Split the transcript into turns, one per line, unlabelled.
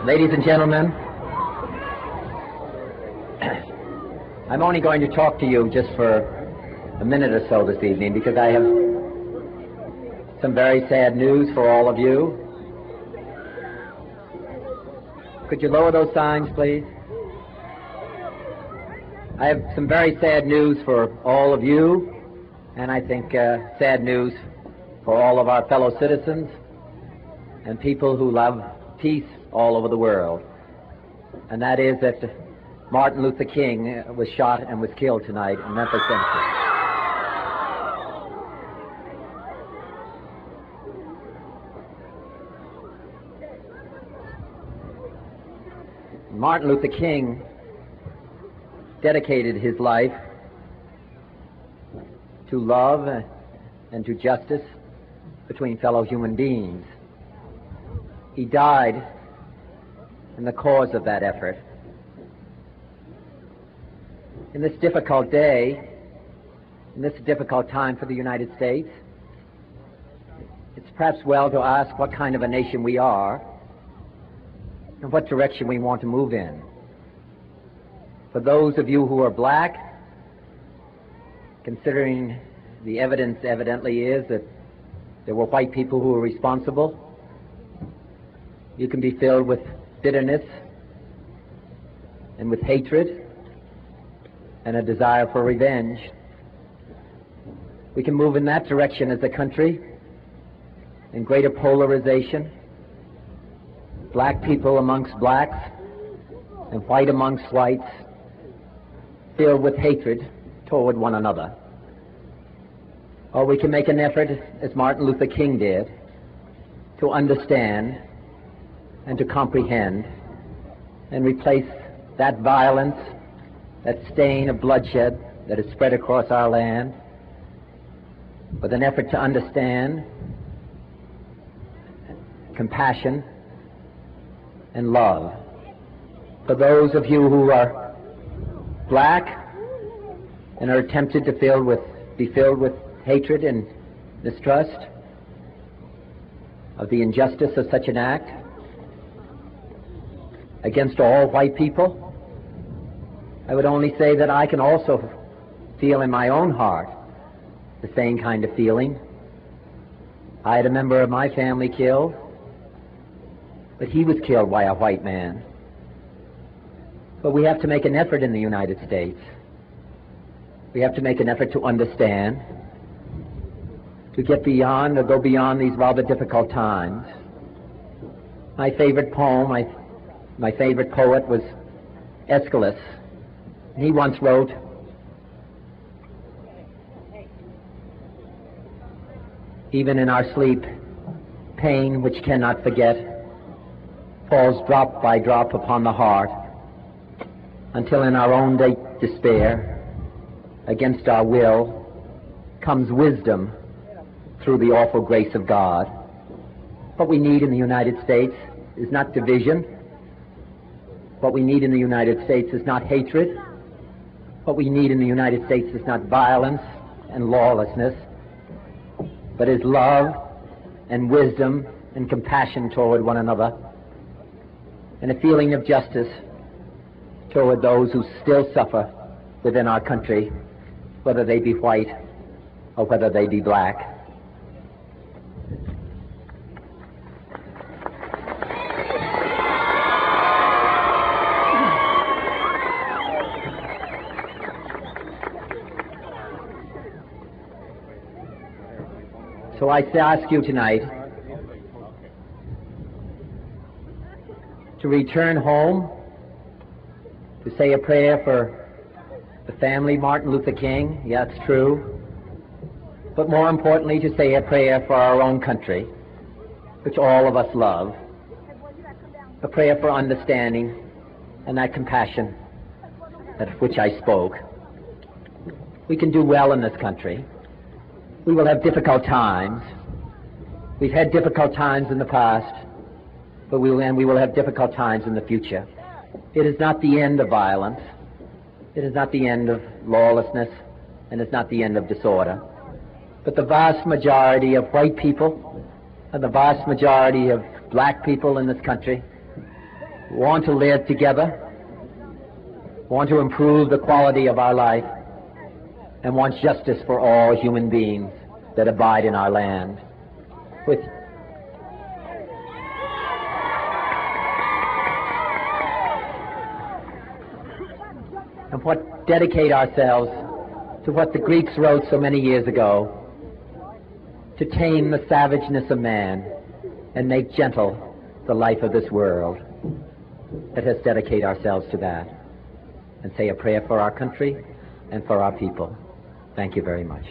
Ladies and gentlemen, I'm only going to talk to you just for a minute or so this evening because I have some very sad news for all of you. Could you lower those signs, please? I have some very sad news for all of you, and I think sad news for all of our fellow citizens and people who love peace all over the world. And that is that Martin Luther King was shot and was killed tonight in Memphis, Tennessee. Martin Luther King dedicated his life to love and to justice between fellow human beings. He died in the cause of that effort. In this difficult day, in this difficult time for the United States, it's perhaps well to ask what kind of a nation we are and what direction we want to move in. For those of you who are black, considering the evidence evidently is that there were white people who were responsible, you can be filled with bitterness and with hatred and a desire for revenge. We can move in that direction as a country, in greater polarization, black people amongst blacks and white amongst whites, filled with hatred toward one another. Or we can make an effort, as Martin Luther King did, to understand and to comprehend and replace that violence, that stain of bloodshed that is spread across our land with an effort to understand, compassion, and love. For those of you who are black and are tempted to be filled with hatred and mistrust of the injustice of such an act against all white people, I would only say that I can also feel in my own heart the same kind of feeling. I had a member of my family killed, but he was killed by a white man. But we have to make an effort in the United States. We have to make an effort to understand, to get beyond or go beyond these rather difficult times. My favorite poem, my favorite poet was Aeschylus. He once wrote, "Even in our sleep, pain which cannot forget falls drop by drop upon the heart, until in our own despair, against our will, comes wisdom through the awful grace of God." What we need in the United States is not division. What we need in the United States is not hatred. What we need in the United States is not violence and lawlessness, but is love and wisdom and compassion toward one another, and a feeling of justice toward those who still suffer within our country, whether they be white or whether they be black. So I ask you tonight to return home, to say a prayer for the family Martin Luther King, yeah, it's true, but more importantly to say a prayer for our own country, which all of us love, a prayer for understanding and that compassion of which I spoke. We can do well in this country. We will have difficult times. We've had difficult times in the past, but we will have difficult times in the future. It is not the end of violence. It is not the end of lawlessness, and it's not the end of disorder. But the vast majority of white people and the vast majority of black people in this country want to live together, want to improve the quality of our life, and want justice for all human beings that abide in our land. With and what dedicate ourselves to what the Greeks wrote so many years ago, to tame the savageness of man and make gentle the life of this world. Let us dedicate ourselves to that and say a prayer for our country and for our people. Thank you very much.